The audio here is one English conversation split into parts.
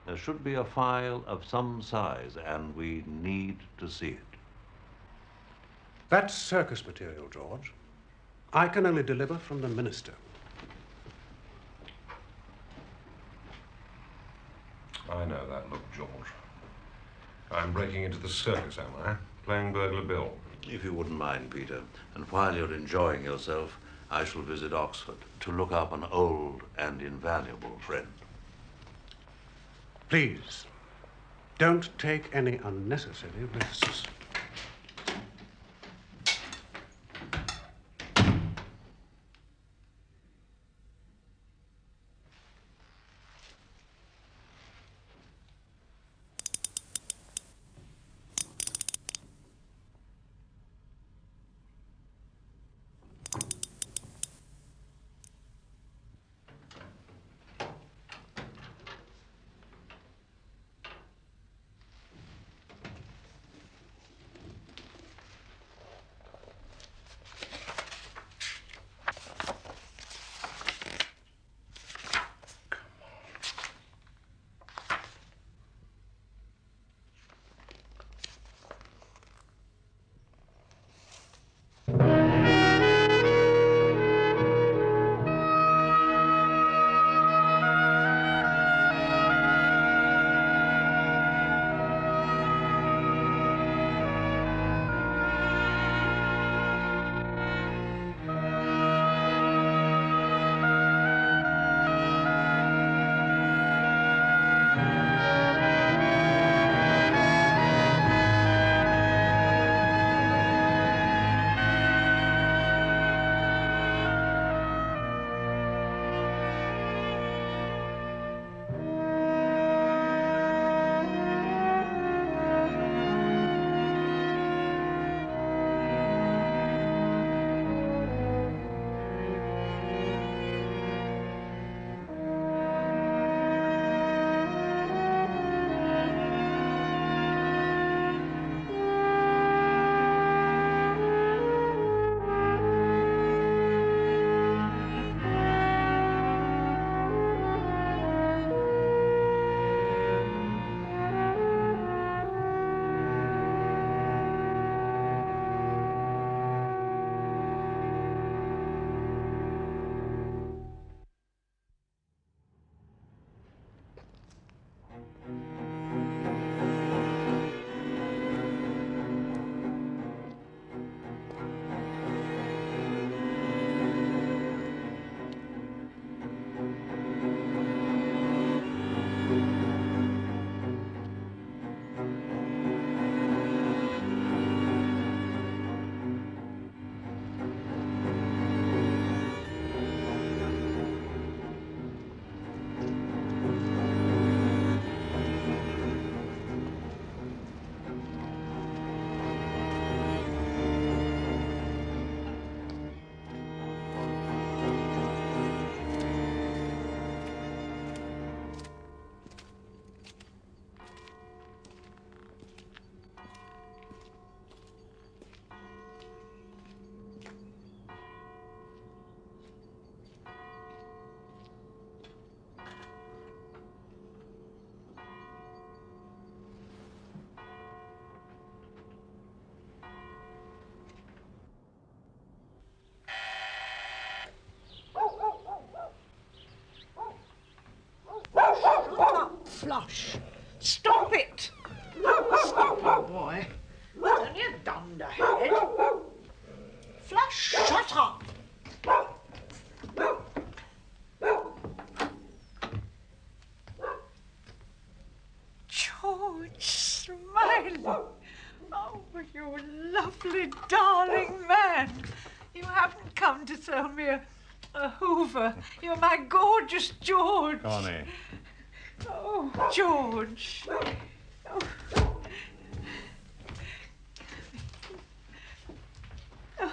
There should be a file of some size, and we need to see it. That's circus material, George. I can only deliver from the minister. I know that look, George. I'm breaking into the circus, am I? Playing burglar Bill. If you wouldn't mind, Peter, and while you're enjoying yourself, I shall visit Oxford to look up an old and invaluable friend. Please, don't take any unnecessary risks. Flush. Stop it! Stop it, boy. Only a dunderhead. Flush, shut up. George, smiling. Oh, you lovely, darling man. You haven't come to sell me a Hoover. You're my gorgeous George. Connie. Oh, George. Oh. Oh.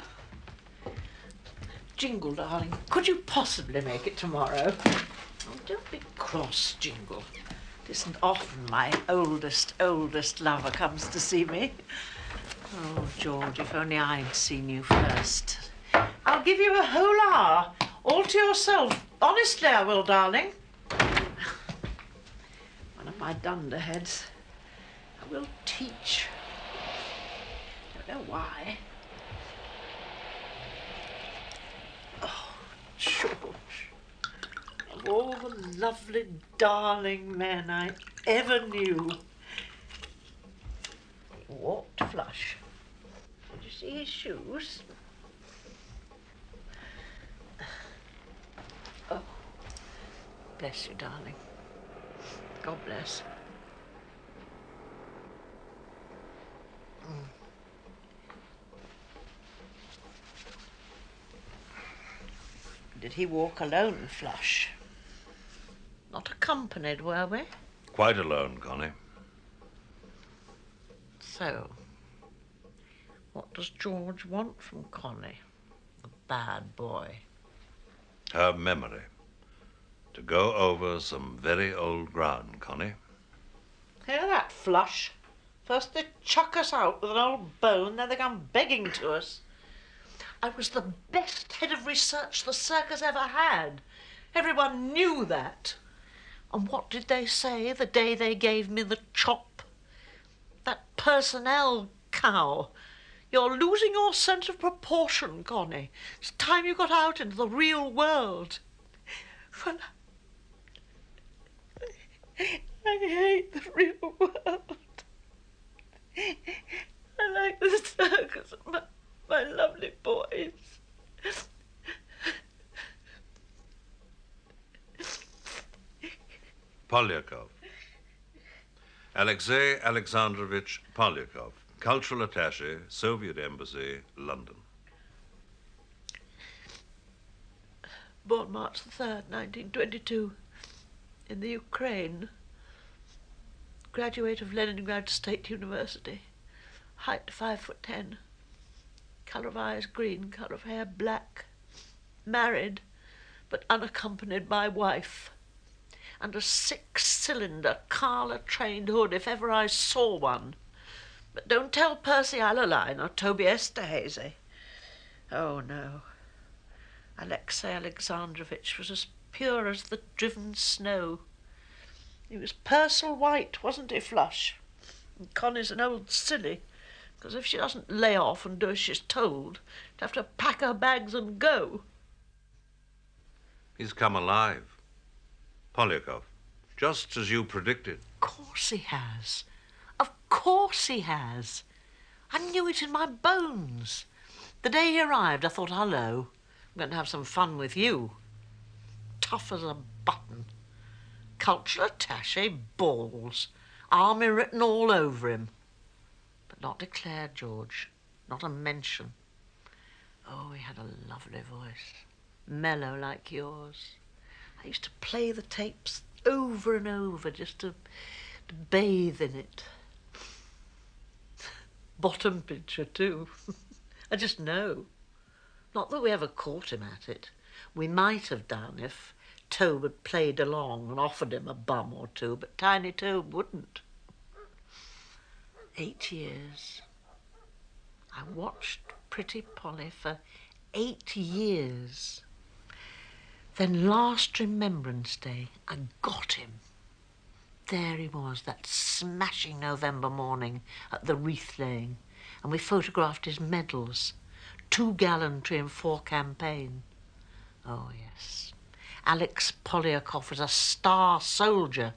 Jingle, darling, could you possibly make it tomorrow? Oh, don't be cross, Jingle. It isn't often my oldest lover comes to see me. Oh, George, if only I'd seen you first. I'll give you a whole hour, all to yourself. Honestly, I will, darling. One of my dunderheads. I will teach. Don't know why. Oh, George. Of all the lovely, darling men I ever knew, he walked flush. Did you see his shoes? Oh, bless you, darling. God bless. Did he walk alone, Flush? Not accompanied, were we? Quite alone, Connie. So, what does George want from Connie, the bad boy? Her memory. To go over some very old ground, Connie. Hear that, Flush? First they chuck us out with an old bone, then they come begging to us. I was the best head of research the circus ever had. Everyone knew that. And what did they say the day they gave me the chop? That personnel cow. You're losing your sense of proportion, Connie. It's time you got out into the real world. Well, I hate the real world. I like the circus and my lovely boys. Polyakov. Alexei Alexandrovich Polyakov, Cultural Attaché, Soviet Embassy, London. Born March the 3rd, 1922, in the Ukraine. Graduate of Leningrad State University. Height 5'10". Colour of eyes green, colour of hair black. Married, but unaccompanied by wife. And a 6-cylinder Carla-trained hood, if ever I saw one. But don't tell Percy Alaline or Toby Esterhazy. Oh, no. Alexei Alexandrovich was as pure as the driven snow. He was Purcell White, wasn't he, Flush? And Connie's an old silly, because if she doesn't lay off and do as she's told, she'd have to pack her bags and go. He's come alive. Polyakov, just as you predicted. Of course he has. Of course he has. I knew it in my bones. The day he arrived, I thought, hello, I'm going to have some fun with you. Tough as a button. Cultural attaché, balls. Army written all over him. But not declared, George. Not a mention. Oh, he had a lovely voice. Mellow like yours. I used to play the tapes over and over just to bathe in it. Bottom picture, too. I just know. Not that we ever caught him at it. We might have done if Tobe had played along and offered him a bum or two, but Tiny Tobe wouldn't. 8 years. I watched Pretty Polly for 8 years. Then last Remembrance Day, I got him. There he was, that smashing November morning at the wreath laying, and we photographed his medals, 2 gallantry and 4 campaign. Oh, yes. Alex Polyakov was a star soldier,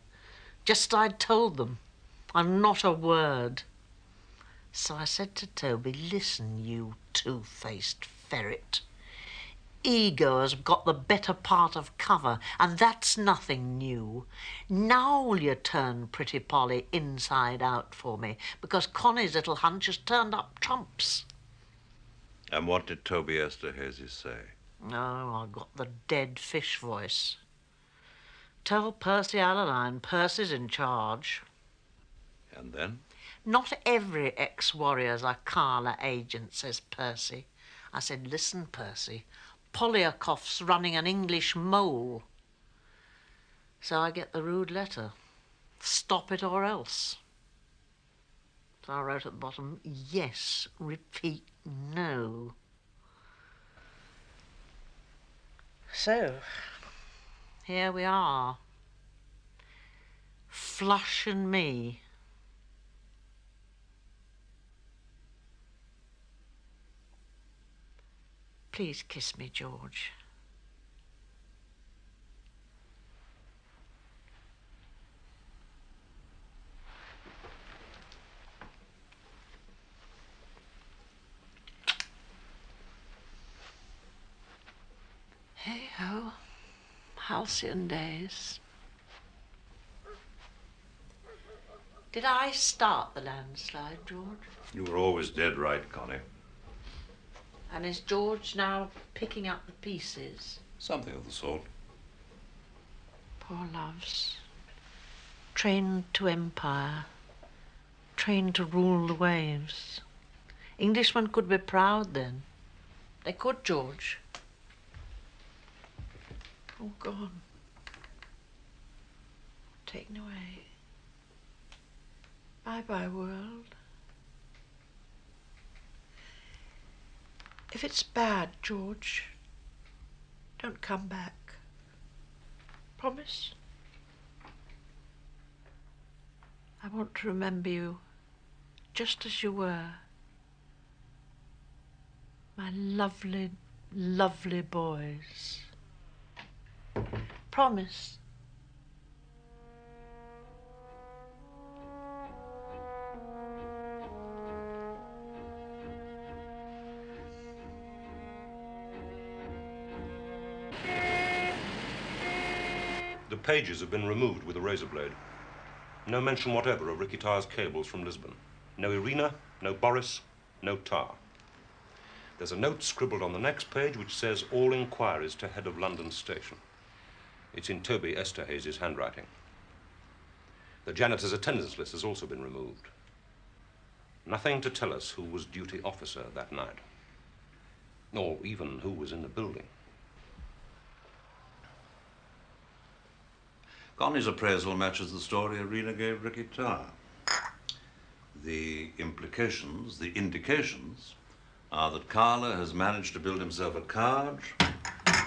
just as I'd told them, and not a word. So I said to Toby, listen, you two-faced ferret. Ego has got the better part of cover, and that's nothing new. Now will you turn Pretty Polly inside out for me, because Connie's little hunch has turned up trumps. And what did Toby Esterhazy say? Oh, I got the dead fish voice. Tell Percy Alaline, Percy's in charge. And then? Not every ex-warrior's a Carla agent, says Percy. I said, listen, Percy, Polyakov's running an English mole. So I get the rude letter. Stop it or else. So I wrote at the bottom, yes, repeat, no. So, here we are. Flush and me. Please kiss me, George. Hey-ho, halcyon days. Did I start the landslide, George? You were always dead right, Connie. And is George now picking up the pieces? Something of the sort. Poor loves. Trained to empire. Trained to rule the waves. Englishmen could be proud then. They could, George. All gone. Taken away. Bye-bye, world. If it's bad, George, don't come back. Promise? I want to remember you just as you were. My lovely, lovely boys. Promise. The pages have been removed with a razor blade. No mention whatever of Ricky Tarr's cables from Lisbon. No Irina, no Boris, no Tar. There's a note scribbled on the next page which says all inquiries to head of London station. It's in Toby Esterhazy's handwriting. The janitor's attendance list has also been removed. Nothing to tell us who was duty officer that night, or even who was in the building. Connie's appraisal matches the story Irina gave Ricky Tarr. The implications, the indications, are that Carla has managed to build himself a cadre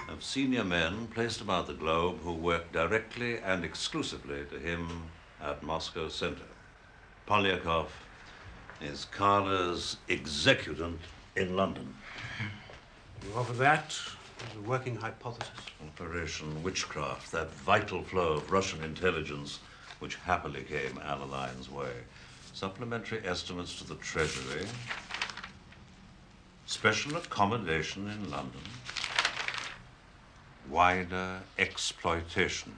of senior men placed about the globe who work directly and exclusively to him at Moscow Center. Polyakov is Carla's executant in London. You offer that as a working hypothesis? Operation Witchcraft, that vital flow of Russian intelligence which happily came Alaline's way. Supplementary estimates to the Treasury. Special accommodation in London. Wider exploitation.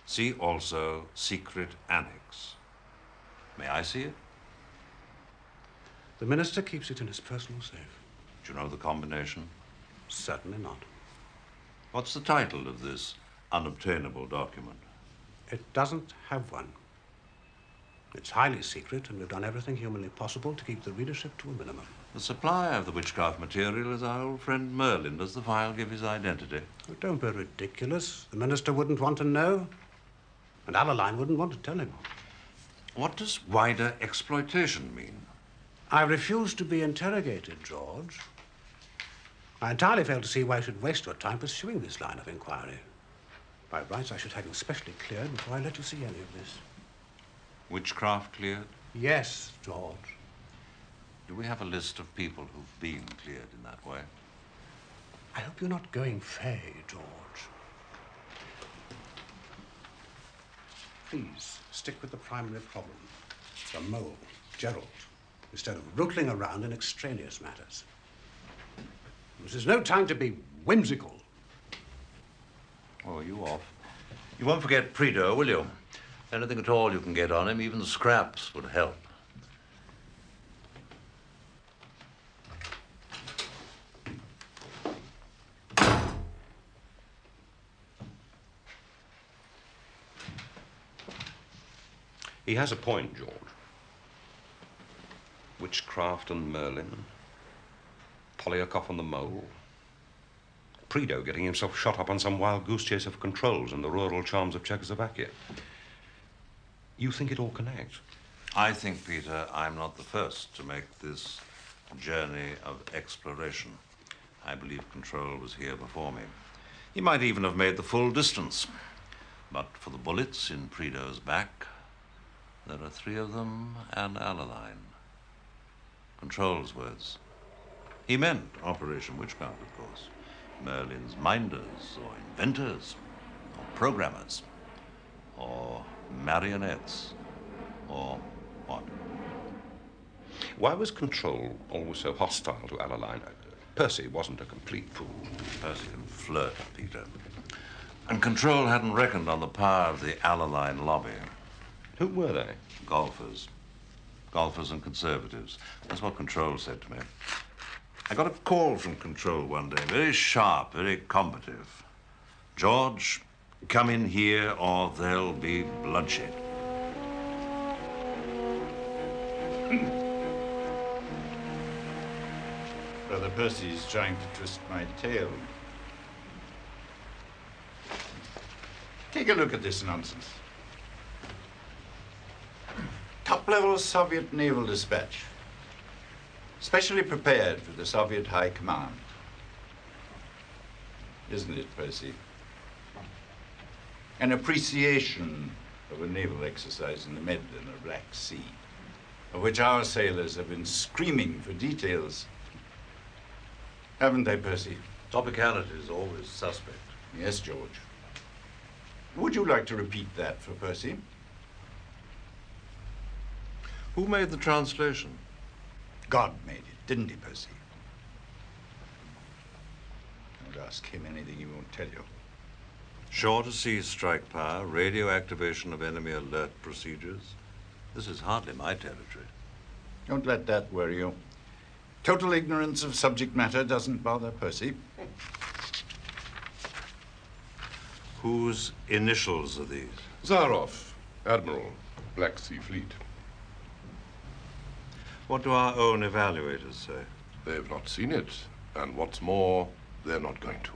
See also secret annex. May I see it? The minister keeps it in his personal safe. Do you know the combination? Certainly not. What's the title of this unobtainable document? It doesn't have one. It's highly secret, and we've done everything humanly possible to keep the readership to a minimum. The supplier of the witchcraft material is our old friend Merlin. Does the file give his identity? Oh, don't be ridiculous. The minister wouldn't want to know, and Alaline wouldn't want to tell him. What does wider exploitation mean? I refuse to be interrogated, George. I entirely fail to see why I should waste your time pursuing this line of inquiry. By rights, I should have you specially cleared before I let you see any of this. Witchcraft cleared? Yes, George. Do we have a list of people who've been cleared in that way? I hope you're not going fey, George. Please, stick with the primary problem. The mole, Gerald, instead of rootling around in extraneous matters. This is no time to be whimsical. Oh, you off. You won't forget Prideaux, will you? Anything at all you can get on him, even the scraps would help. He has a point, George. Witchcraft and Merlin. Polyakov and the mole. Prideaux getting himself shot up on some wild goose chase of controls in the rural charms of Czechoslovakia. You think it all connects? I think, Peter, I'm not the first to make this journey of exploration. I believe Control was here before me. He might even have made the full distance. But for the bullets in Prideaux's back, There are 3 of them and Alaline. Control's words. He meant Operation Witchcraft, of course. Merlin's minders, or inventors, or programmers, or marionettes, or what? Why was Control always so hostile to Alaline? Percy wasn't a complete fool. Percy can flirt, Peter. And Control hadn't reckoned on the power of the Alaline lobby. Who were they? Golfers. Golfers and conservatives. That's what Control said to me. I got a call from Control one day, very sharp, very combative. George, come in here or there'll be bloodshed. Brother Percy's trying to twist my tail. Take a look at this nonsense. Top-level Soviet naval dispatch. Specially prepared for the Soviet High Command. Isn't it, Percy? An appreciation of a naval exercise in the Mediterranean or Black Sea, of which our sailors have been screaming for details. Haven't they, Percy? Topicality is always suspect. Yes, George. Would you like to repeat that for Percy? Who made the translation? God made it, didn't he, Percy? Don't ask him anything he won't tell you. Shore-to-sea strike power, radio activation of enemy alert procedures. This is hardly my territory. Don't let that worry you. Total ignorance of subject matter doesn't bother Percy. Whose initials are these? Zaroff, Admiral, Black Sea Fleet. What do our own evaluators say? They've not seen it, and what's more, they're not going to.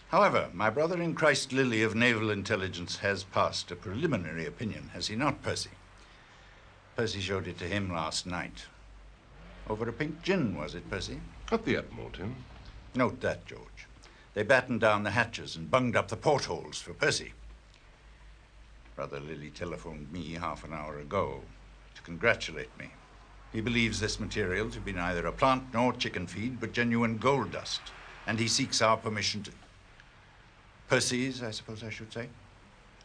However, my brother in Christ Lily of Naval Intelligence has passed a preliminary opinion, has he not, Percy? Percy showed it to him last night. Over a pink gin, was it, Percy? At the Admiralty. Note that, George. They battened down the hatches and bunged up the portholes for Percy. Brother Lily telephoned me half an hour ago to congratulate me. He believes this material to be neither a plant nor chicken feed, but genuine gold dust. And he seeks our permission to... Percy's, I suppose I should say,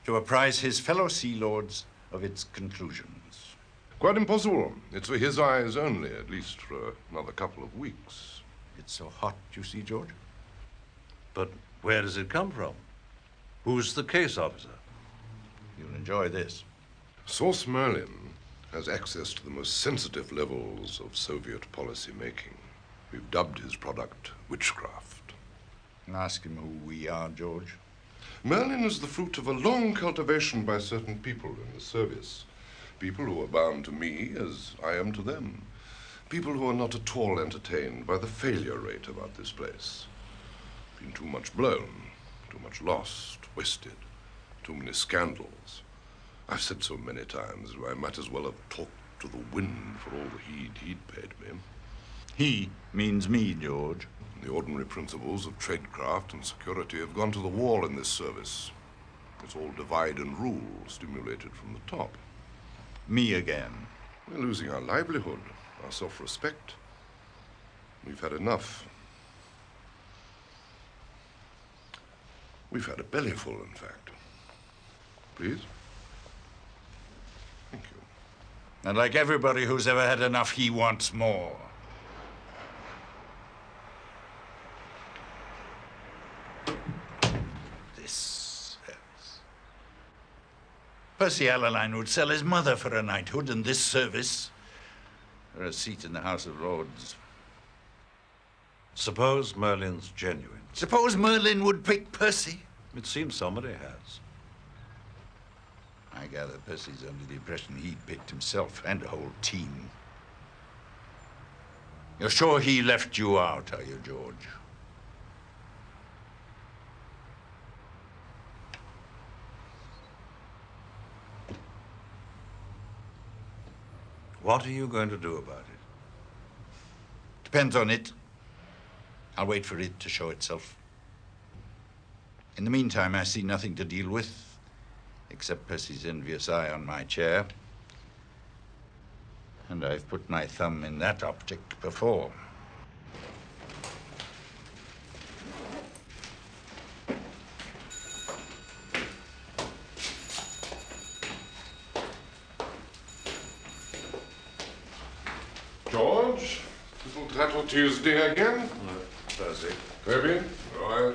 to apprise his fellow sea lords of its conclusions. Quite impossible. It's for his eyes only, at least for another couple of weeks. It's so hot, you see, George. But where does it come from? Who's the case officer? You'll enjoy this. Source Merlin has access to the most sensitive levels of Soviet policy making. We've dubbed his product witchcraft. Ask him who we are, George. Merlin is the fruit of a long cultivation by certain people in the service. People who are bound to me as I am to them. People who are not at all entertained by the failure rate about this place. Been too much blown, too much lost, wasted, too many scandals. I've said so many times that I might as well have talked to the wind for all the heed he'd paid me. He means me, George. The ordinary principles of tradecraft and security have gone to the wall in this service. It's all divide and rule, stimulated from the top. Me again. We're losing our livelihood, our self-respect. We've had enough. We've had a bellyful, in fact. Please? Thank you. And like everybody who's ever had enough, he wants more. This hurts. Percy Alaline would sell his mother for a knighthood, and this service for a seat in the House of Lords. Suppose Merlin's genuine. Suppose Merlin would pick Percy. It seems somebody has. I gather Percy's under the impression he'd picked himself and a whole team. You're sure he left you out, are you, George? What are you going to do about it? Depends on it. I'll wait for it to show itself. In the meantime, I see nothing to deal with except Percy's envious eye on my chair. And I've put my thumb in that optic before. George, little Tattle Tuesday again? No, Percy. Toby, right.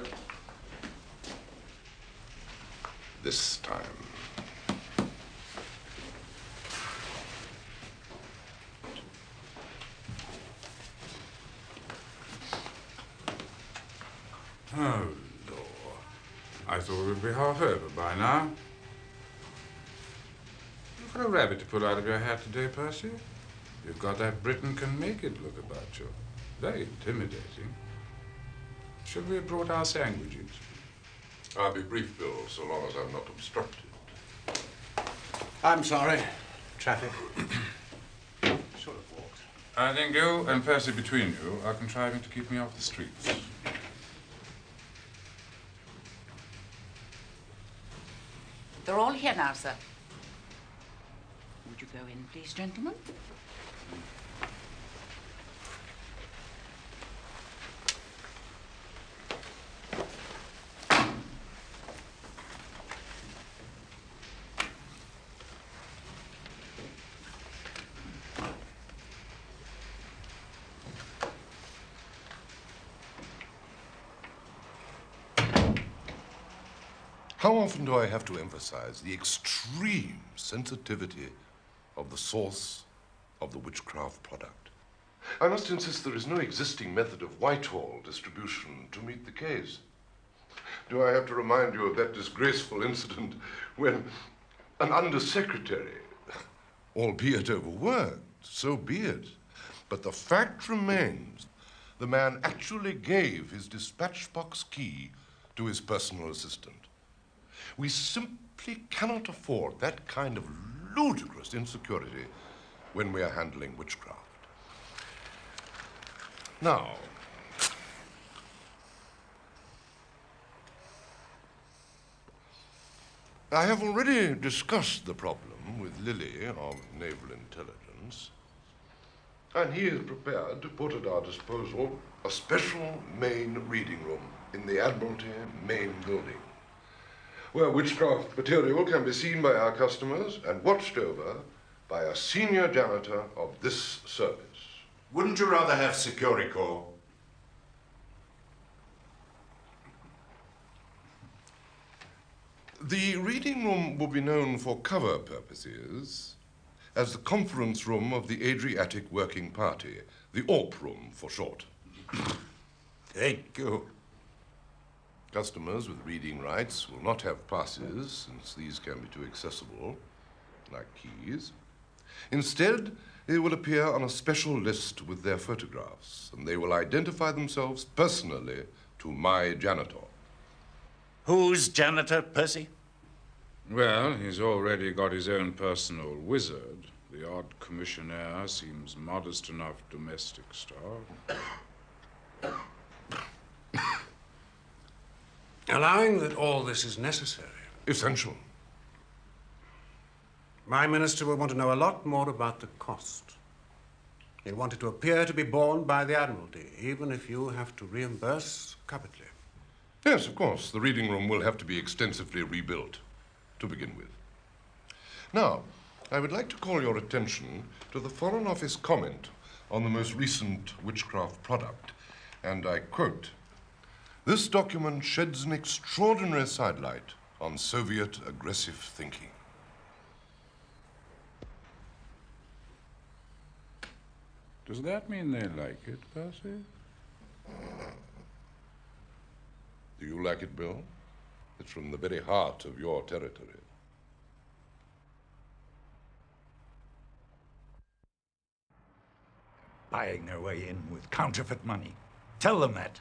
This time. Oh, Lord. I thought it would be half over by now. You've got a rabbit to pull out of your hat today, Percy. You've got that Britain can make it look about you. Very intimidating. Should we have brought our sandwiches? I'll be brief, Bill, so long as I'm not obstructed. I'm sorry. Traffic. Should have walked. I think you and Percy between you are contriving to keep me off the streets. They're all here now, sir. Would you go in, please, gentlemen? How often do I have to emphasize the extreme sensitivity of the source of the witchcraft product? I must insist there is no existing method of Whitehall distribution to meet the case. Do I have to remind you of that disgraceful incident when an undersecretary, albeit overworked, so be it, but the fact remains the man actually gave his dispatch box key to his personal assistant. We simply cannot afford that kind of ludicrous insecurity when we are handling witchcraft. Now, I have already discussed the problem with Lilly of Naval Intelligence, and he is prepared to put at our disposal a special main reading room in the Admiralty main building, where witchcraft material can be seen by our customers and watched over by a senior janitor of this service. Wouldn't you rather have Security Corps? The reading room will be known for cover purposes as the conference room of the Adriatic Working Party, the AWP room for short. Thank you. Customers with reading rights will not have passes, since these can be too accessible, like keys. Instead, they will appear on a special list with their photographs, and they will identify themselves personally to my janitor. Who's janitor, Percy? Well, he's already got his own personal wizard. The odd commissionaire seems modest enough domestic star. Allowing that all this is necessary, Essential. my minister will want to know a lot more about the cost. He'll want it to appear to be borne by the Admiralty, even if you have to reimburse capitally. Yes, of course. The reading room will have to be extensively rebuilt, to begin with. Now, I would like to call your attention to the Foreign Office comment on the most recent witchcraft product, and I quote, "This document sheds an extraordinary sidelight on Soviet aggressive thinking." Does that mean they like it, Percy? Do you like it, Bill? It's from the very heart of your territory. Buying their way in with counterfeit money. Tell them that.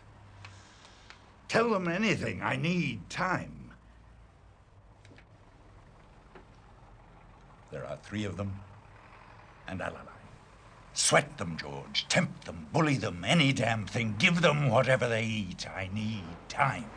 Tell them anything. I need time. There are 3 of them, and I'll ally. Sweat them, George. Tempt them, bully them, any damn thing. Give them whatever they eat. I need time.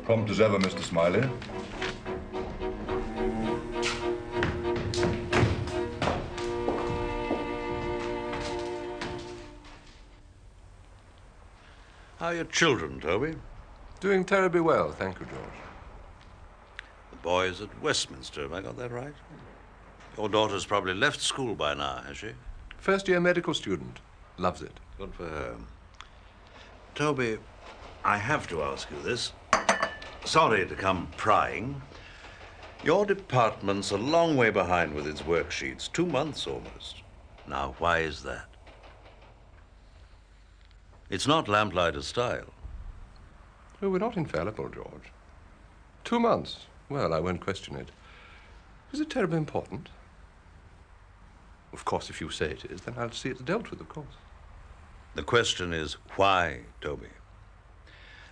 Prompt as ever, Mr. Smiley. How are your children, Toby? Doing terribly well, thank you, George. The boy's at Westminster, have I got that right? Your daughter's probably left school by now, has she? First-year medical student. Loves it. Good for her. Toby, I have to ask you this. Sorry to come prying. Your department's a long way behind with its worksheets, 2 months almost. Now, why is that? It's not lamplighter style. Oh, we're not infallible, George. 2 months. Well, I won't question it. Is it terribly important? Of course, if you say it is, then I'll see it's dealt with, of course. The question is, why, Toby?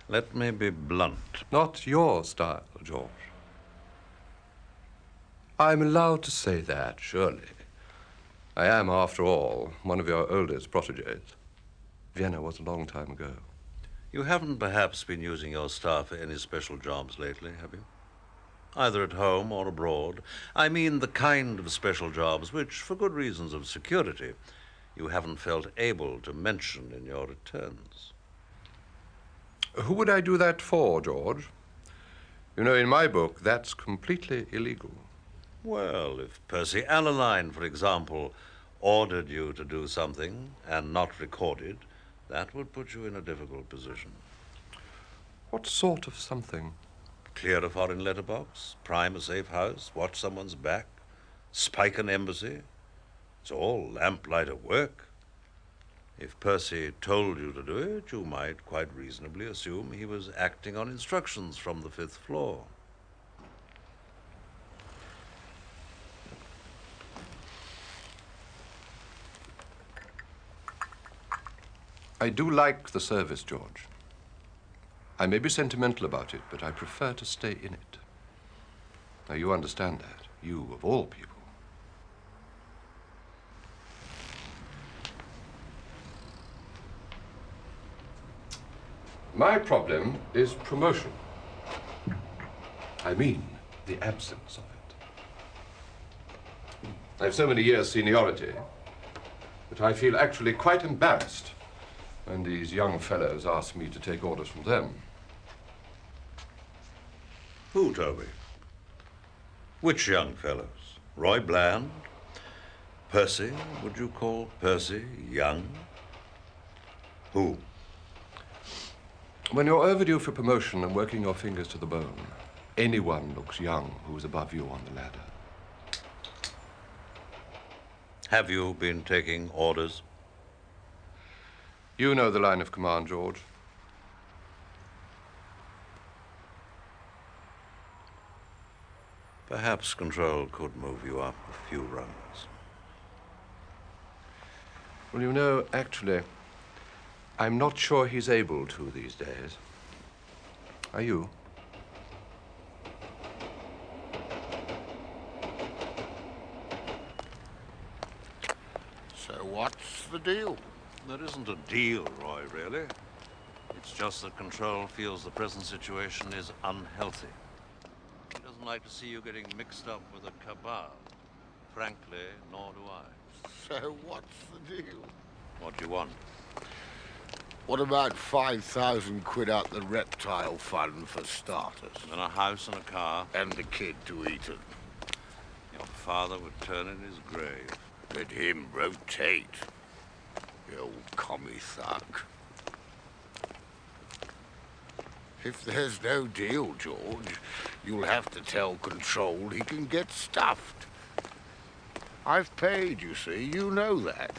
Let me be blunt. Not your style, George. I'm allowed to say that, surely. I am, after all, one of your oldest protégés. Vienna was a long time ago. You haven't perhaps been using your staff for any special jobs lately, have you? Either at home or abroad. I mean the kind of special jobs which, for good reasons of security, you haven't felt able to mention in your returns. Who would I do that for, George? You know, in my book, that's completely illegal. Well, if Percy Allaline, for example, ordered you to do something and not recorded, that would put you in a difficult position. What sort of something? Clear a foreign letterbox, prime a safe house, watch someone's back, spike an embassy. It's all lamplighter work. If Percy told you to do it, you might quite reasonably assume he was acting on instructions from the 5th floor. I do like the service, George. I may be sentimental about it, but I prefer to stay in it. Now, you understand that, you of all people. My problem is promotion. I mean, the absence of it. I have so many years' seniority that I feel actually quite embarrassed when these young fellows ask me to take orders from them. Who, Toby? Which young fellows? Roy Bland? Percy? Would you call Percy young? Who? When you're overdue for promotion and working your fingers to the bone, anyone looks young who's above you on the ladder. Have you been taking orders? You know the line of command, George. Perhaps control could move you up a few rungs. Well, you know, actually, I'm not sure he's able to these days. Are you? So what's the deal? There isn't a deal, Roy, really. It's just that Control feels the present situation is unhealthy. He doesn't like to see you getting mixed up with a cabal. Frankly, nor do I. So what's the deal? What do you want? What about 5,000 quid out the reptile fund for starters? And a house and a car. And the kid to eat it. Your father would turn in his grave. Let him rotate. The old commie thug. If there's no deal, George, you'll have to tell Control he can get stuffed. I've paid, you see, you know that.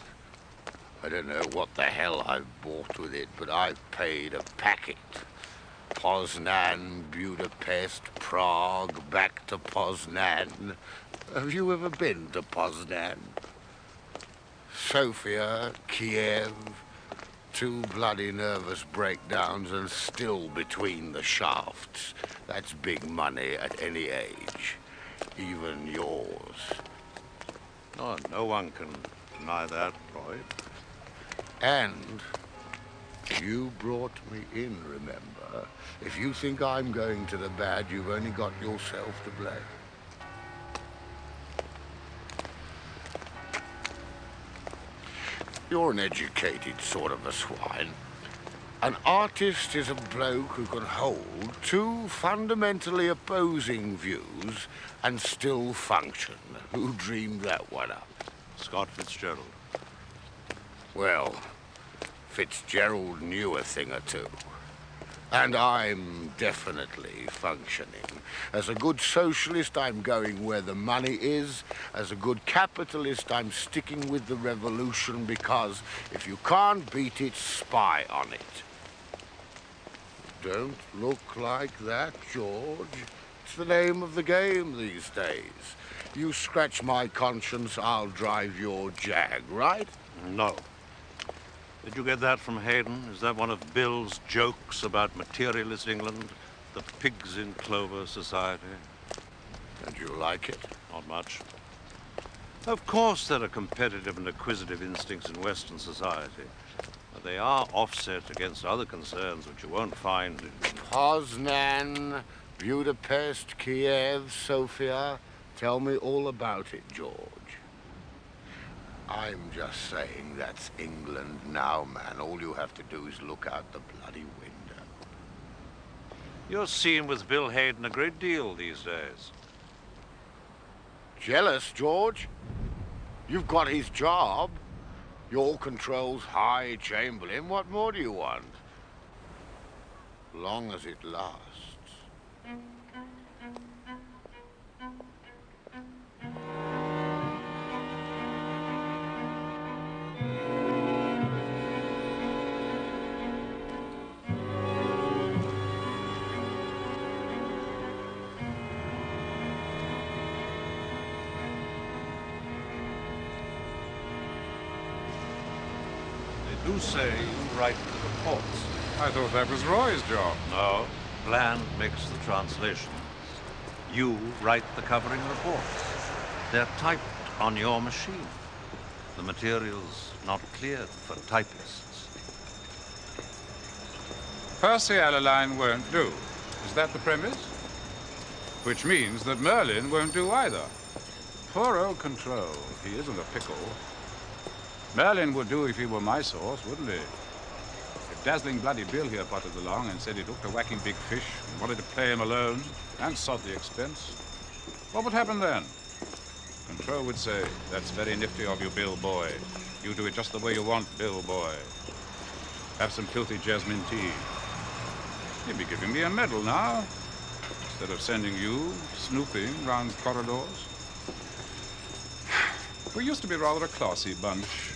I don't know what the hell I've bought with it, but I've paid a packet. Poznan, Budapest, Prague, back to Poznan. Have you ever been to Poznan? Sofia, Kiev, 2 bloody nervous breakdowns and still between the shafts. That's big money at any age, even yours. Oh, no one can deny that, Roy. And you brought me in, remember? If you think I'm going to the bad, you've only got yourself to blame. You're an educated sort of a swine. An artist is a bloke who can hold 2 fundamentally opposing views and still function. Who dreamed that one up? Scott Fitzgerald. Well, Fitzgerald knew a thing or two. And I'm definitely functioning. As a good socialist, I'm going where the money is. As a good capitalist, I'm sticking with the revolution because if you can't beat it, spy on it. Don't look like that, George. It's the name of the game these days. You scratch my conscience, I'll drive your jag, right? No. Did you get that from Hayden? Is that one of Bill's jokes about materialist England? The pigs in clover society? And you like it? Not much. Of course there are competitive and acquisitive instincts in Western society. But they are offset against other concerns which you won't find in... Poznan, Budapest, Kiev, Sofia. Tell me all about it, George. I'm just saying that's England now, man. All you have to do is look out the bloody window. You're seen with Bill Hayden a great deal these days. Jealous, George? You've got his job. Your control's High Chamberlain. What more do you want? Long as it lasts. They do say you write the reports. I thought that was Roy's job. No, Bland makes the translations. You write the covering reports. They're typed on your machine. The material's not cleared for typists. Percy Alaline won't do. Is that the premise? Which means that Merlin won't do either. Poor old Control. He isn't a pickle. Merlin would do if he were my source, wouldn't he? If dazzling bloody Bill here potted along and said he looked a whacking big fish and wanted to play him alone and sod the expense, what would happen then? Control would say, that's very nifty of you, Bill boy. You do it just the way you want, Bill boy. Have some filthy jasmine tea. He'd be giving me a medal now, instead of sending you snooping round corridors. We used to be rather a classy bunch.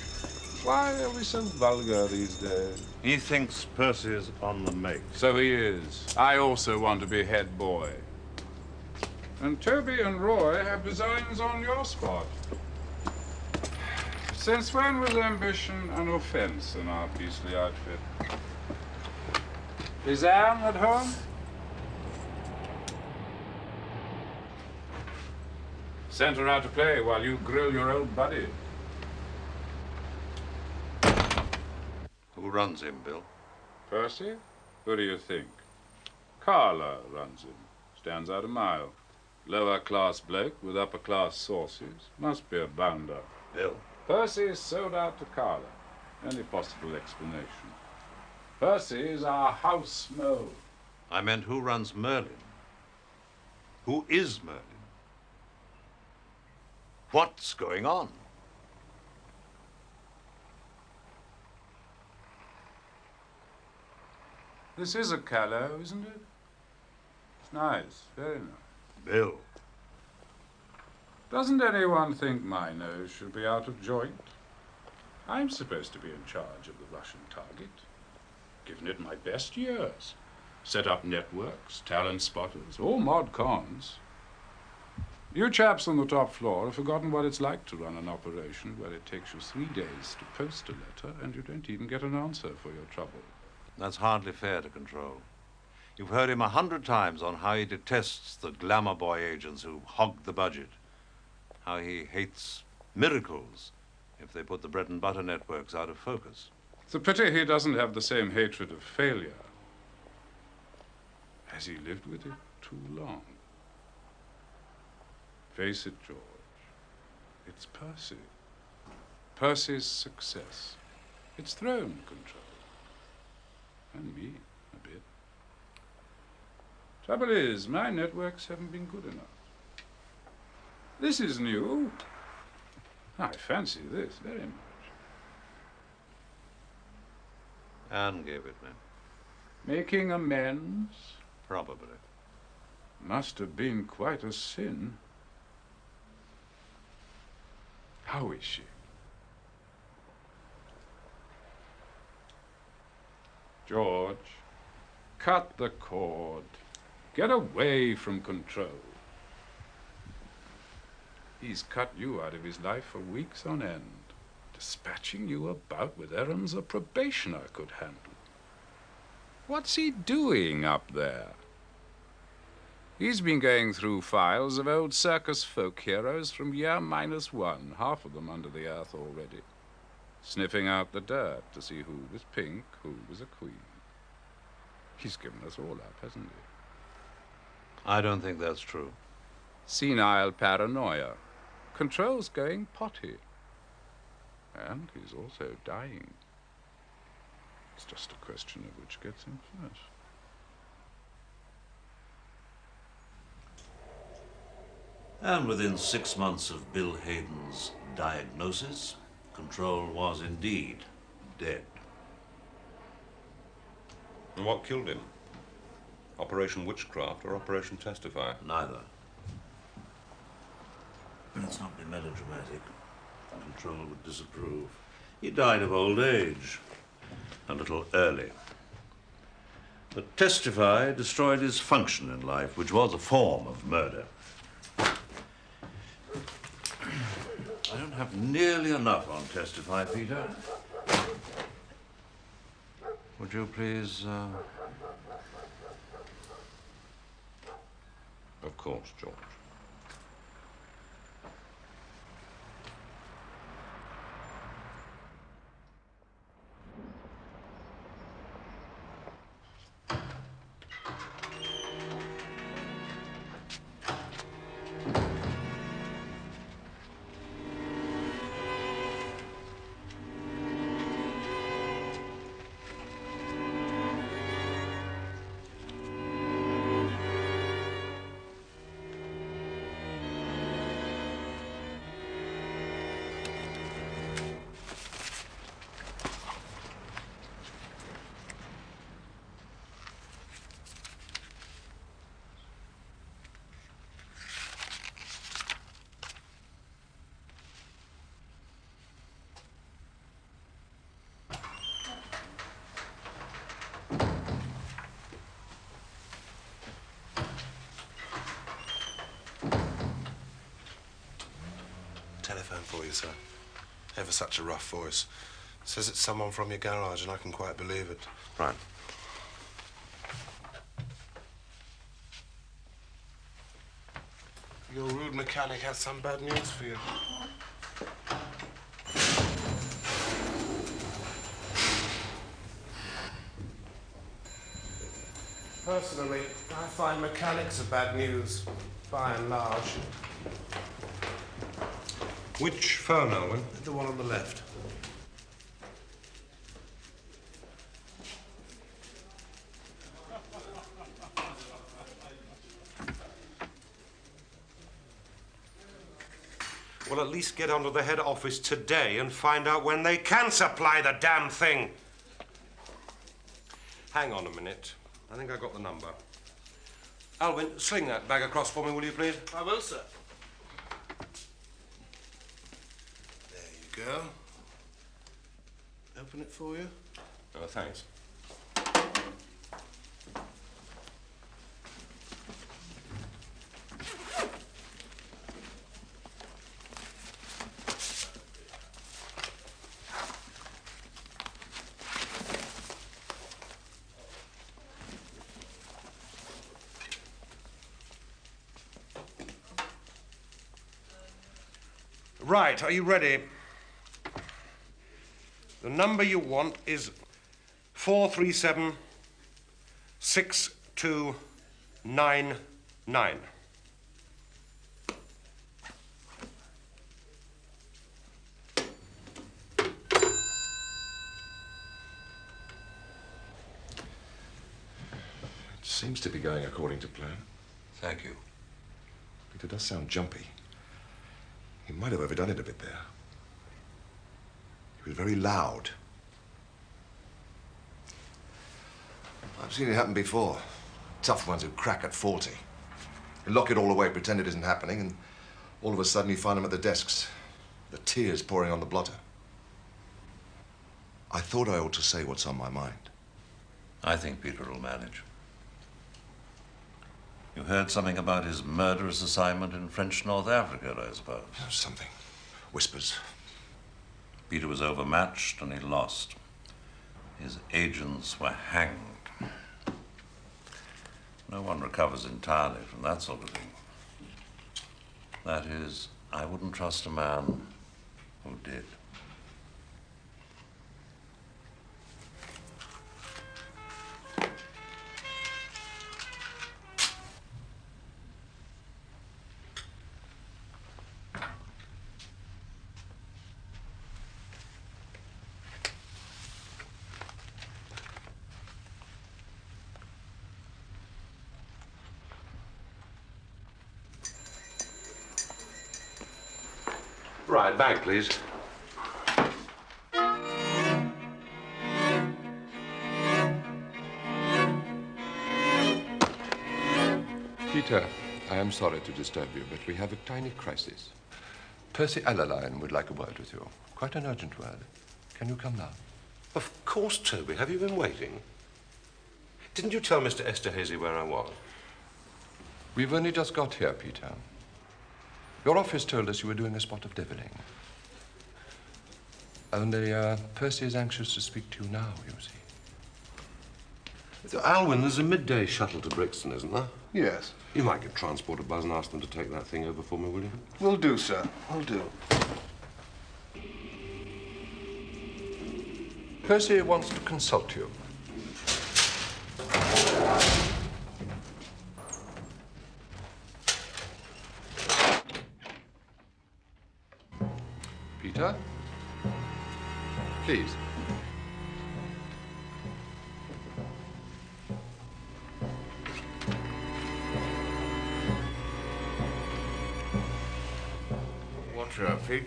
Why are we so vulgar these days? He thinks Percy's on the make. So he is. I also want to be head boy. And Toby and Roy have designs on your spot. Since when was ambition an offense in our beastly outfit? Is Anne at home? Sent her out to play while you grill your old buddy. Who runs him, Bill? Percy? Who do you think? Carla runs him. Stands out a mile. Lower class bloke with upper class sources. Must be a bounder. Bill? Percy is sold out to Carla. Only possible explanation. Percy is our house mo. I meant who runs Merlin? Who is Merlin? What's going on? This is a callow, isn't it? It's nice, very nice. Bill. Doesn't anyone think my nose should be out of joint? I'm supposed to be in charge of the Russian target. Given it my best years. Set up networks, talent spotters, all mod cons. You chaps on the top floor have forgotten what it's like to run an operation where it takes you 3 days to post a letter and you don't even get an answer for your trouble. That's hardly fair to Control. You've heard him 100 times on how he detests the glamour boy agents who hog the budget, how he hates miracles if they put the bread and butter networks out of focus. It's a pity he doesn't have the same hatred of failure. Has he lived with it too long? Face it, George. It's Percy. Percy's success. It's throne control. And me, a bit. Trouble is, my networks haven't been good enough. This is new. I fancy this very much. Anne gave it me. Making amends Probably. must have been quite a sin. How is she? George, cut the cord. Get away from Control. He's cut you out of his life for weeks on end, dispatching you about with errands a probationer could handle. What's he doing up there? He's been going through files of old circus folk heroes from year -1, half of them under the earth already, sniffing out the dirt to see who was pink, who was a queen. He's given us all up, hasn't he? I don't think that's true. Senile paranoia. Control's going potty. And he's also dying. It's just a question of which gets him first. And within 6 months of Bill Hayden's diagnosis, Control was indeed dead. And what killed him? Operation Witchcraft or Operation Testify? Neither. Let's not be melodramatic. Control would disapprove. He died of old age, a little early. But Testify destroyed his function in life, which was a form of murder. I don't have nearly enough on Testify, Peter. Would you please, Of course, George. Telephone for you, sir. Ever such a rough voice. Says it's someone from your garage, and I can quite believe it. Right. Your rude mechanic has some bad news for you. Personally, I find mechanics are bad news, by and large. Which phone, Alwyn? The one on the left. Well, at least get onto the head office today and find out when they can supply the damn thing. Hang on a minute. I think I got the number. Alwyn, sling that bag across for me, will you, please? I will, sir. There you go. Open it for you? Oh, thanks. Right, are you ready? The number you want is 437-6299. It seems to be going according to plan. Thank you. But it does sound jumpy. He might have overdone it a bit there. He was very loud. I've seen it happen before. Tough ones who crack at 40. You lock it all away, pretend it isn't happening, and all of a sudden you find them at the desks, the tears pouring on the blotter. I thought I ought to say what's on my mind. I think Peter will manage. You heard something about his murderous assignment in French North Africa, I suppose? Something. Whispers. Peter was overmatched and he lost. His agents were hanged. No one recovers entirely from that sort of thing. That is, I wouldn't trust a man who did. Right, bag, please. Peter, I am sorry to disturb you, but we have a tiny crisis. Percy Allaline would like a word with you. Quite an urgent word. Can you come now? Of course, Toby. Have you been waiting? Didn't you tell Mr. Esterhazy where I was? We've only just got here, Peter. Your office told us you were doing a spot of deviling. Only, Percy is anxious to speak to you now, you see. Alwyn, there's a midday shuttle to Brixton, isn't there? Yes. You might get transport a buzz and ask them to take that thing over for me, will you? Will do, sir. Will do. Percy wants to consult you. Peter? Please. What's up, Pete?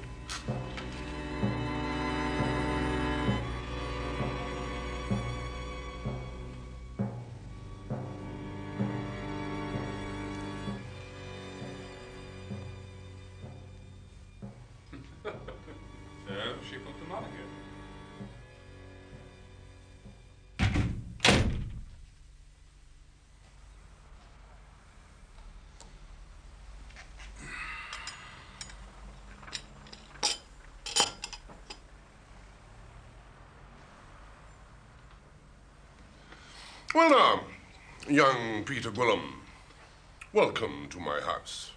So she put them on again. Well now, young Peter Gwillem, welcome to my house,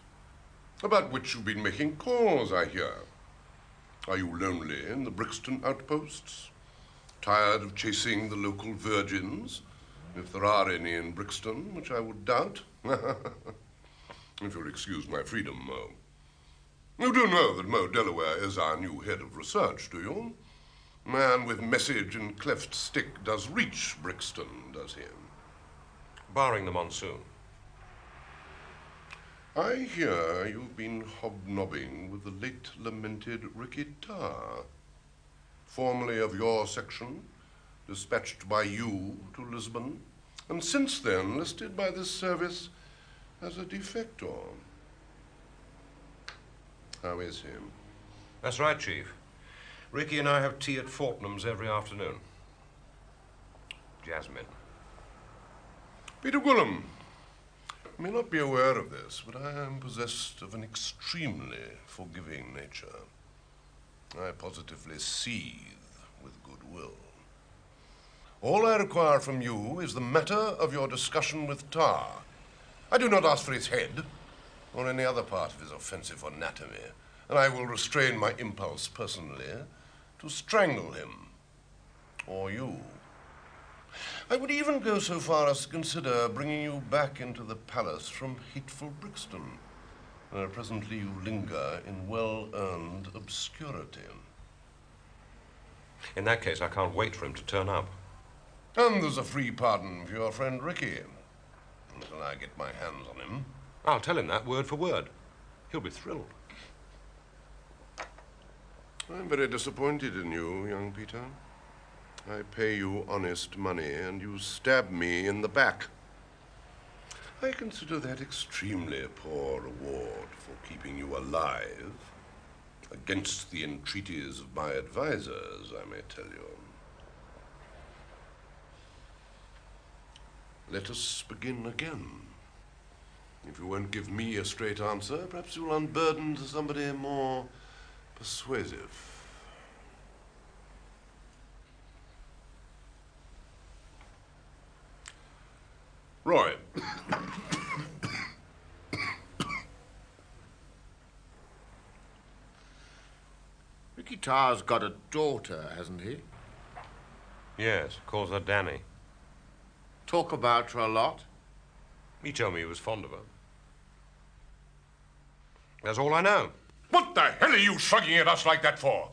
about which you've been making calls, I hear. Are you lonely in the Brixton outposts? Tired of chasing the local virgins, if there are any in Brixton, which I would doubt? If you'll excuse my freedom, Mo. You do know that Mo Delaware is our new head of research, do you? Man with message and cleft stick does reach Brixton, does he? Barring the monsoon. I hear you've been hobnobbing with the late lamented Ricky Tarr, formerly of your section, dispatched by you to Lisbon, and since then listed by this service as a defector. How is he? That's right, Chief. Ricky and I have tea at Fortnum's every afternoon. Jasmine. Peter Gwilym, you may not be aware of this, but I am possessed of an extremely forgiving nature. I positively seethe with goodwill. All I require from you is the matter of your discussion with Tar. I do not ask for his head, or any other part of his offensive anatomy, and I will restrain my impulse personally to strangle him, or you. I would even go so far as to consider bringing you back into the palace from hateful Brixton, where presently you linger in well-earned obscurity. In that case, I can't wait for him to turn up. And there's a free pardon for your friend Ricky, until I get my hands on him. I'll tell him that word for word. He'll be thrilled. I'm very disappointed in you, young Peter. I pay you honest money, and you stab me in the back. I consider that extremely poor reward for keeping you alive, against the entreaties of my advisors, I may tell you. Let us begin again. If you won't give me a straight answer, perhaps you'll unburden to somebody more persuasive. Roy. Ricky Tarr's got a daughter, hasn't he? Yes, calls her Danny. Talk about her a lot? He told me he was fond of her. That's all I know. What the hell are you shrugging at us like that for?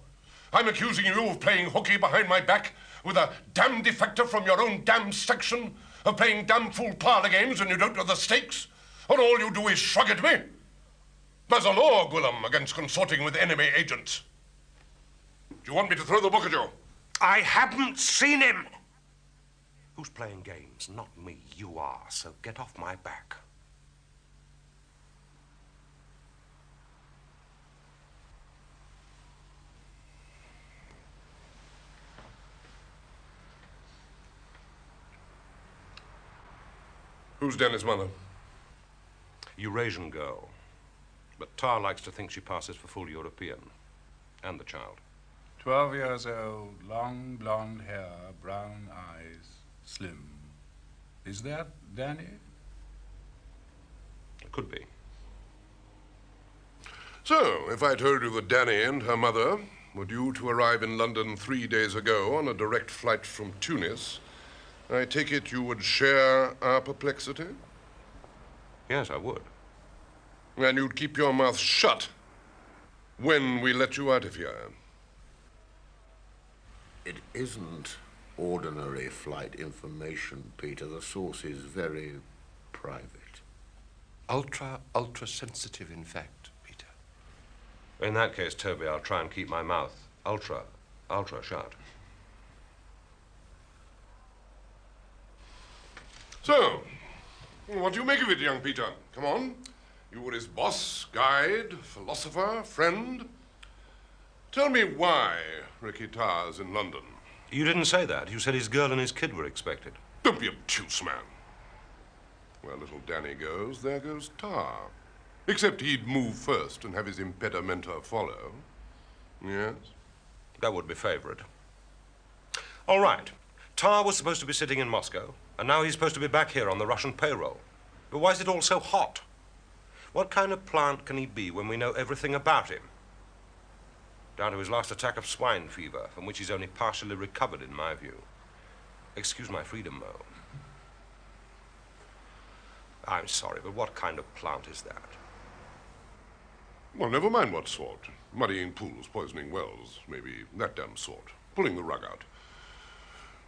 I'm accusing you of playing hooky behind my back with a damn defector from your own damn section, of playing damn fool parlor games when you don't know the stakes, and all you do is shrug at me. There's a law, Gwilym, against consorting with enemy agents. Do you want me to throw the book at you? I haven't seen him! Who's playing games? Not me. You are, so get off my back. Who's Danny's mother? Eurasian girl. But Tar likes to think she passes for full European. And the child. 12 years old, long blonde hair, brown eyes, slim. Is that Danny? It could be. So, if I told you that Danny and her mother were due to arrive in London 3 days ago on a direct flight from Tunis, I take it you would share our perplexity? Yes, I would. And you'd keep your mouth shut when we let you out of here. It isn't ordinary flight information, Peter. The source is very private. Ultra sensitive, in fact, Peter. In that case, Toby, I'll try and keep my mouth ultra shut. So, what do you make of it, young Peter? Come on. You were his boss, guide, philosopher, friend. Tell me why Ricky Tarr's in London. You didn't say that. You said his girl and his kid were expected. Don't be obtuse, man. Where little Danny goes, there goes Tar. Except he'd move first and have his impedimenta follow. Yes? That would be favourite. All right. Tar was supposed to be sitting in Moscow, and now he's supposed to be back here on the Russian payroll. But why is it all so hot? What kind of plant can he be when we know everything about him? Down to his last attack of swine fever, from which he's only partially recovered, in my view. Excuse my freedom, Mo. I'm sorry, but what kind of plant is that? Well, never mind what sort. Muddying pools, poisoning wells, maybe that damn sort. Pulling the rug out.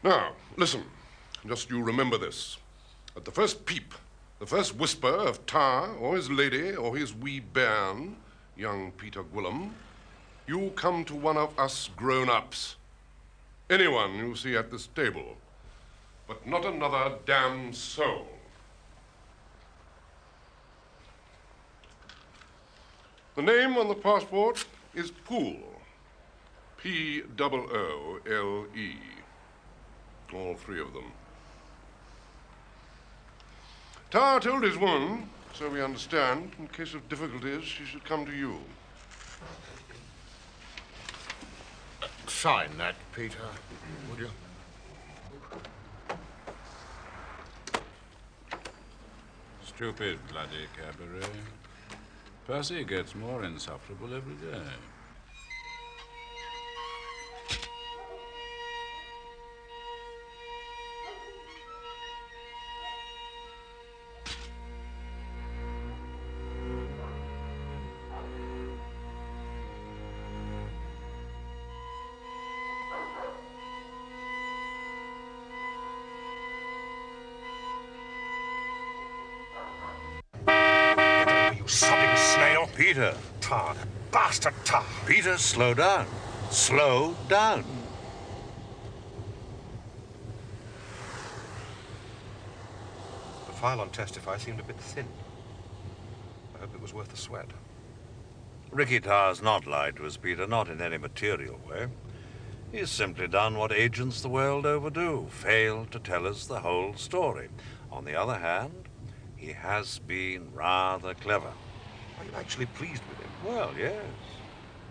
Now, listen. Just you remember this. At the first peep, the first whisper of Tar or his lady or his wee bairn, young Peter Gwilym, you come to one of us grown-ups. Anyone you see at this table, but not another damn soul. The name on the passport is Poole. P-O-O-L-E. All three of them. Tar Tildy's woman, so we understand. In case of difficulties, she should come to you. Sign that, Peter, would you? Stupid bloody cabaret. Percy gets more insufferable every day. You sopping snail. Peter. Tar, that bastard Tar. Peter, slow down. Slow down. The file on Testify seemed a bit thin. I hope it was worth the sweat. Ricky Tar's not lied to us, Peter, not in any material way. He's simply done what agents the world over do, failed to tell us the whole story. On the other hand, he has been rather clever. Are you actually pleased with him? Well, yes.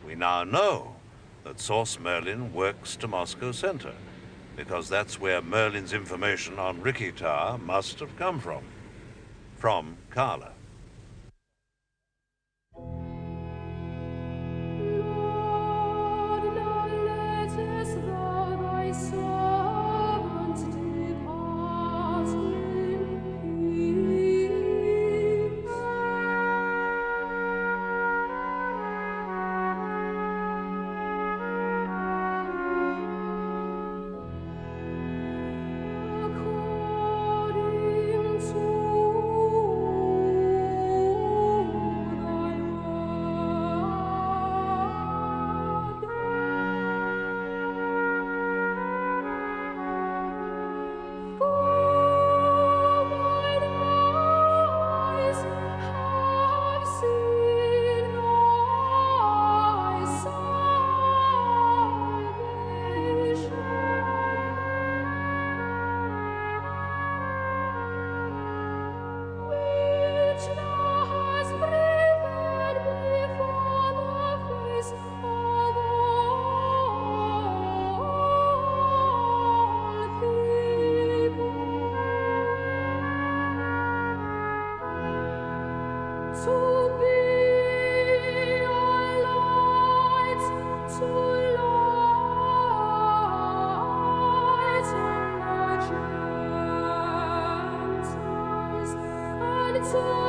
We now know that Source Merlin works to Moscow Center, because that's where Merlin's information on Ricky Tar must have come from. From Carla. So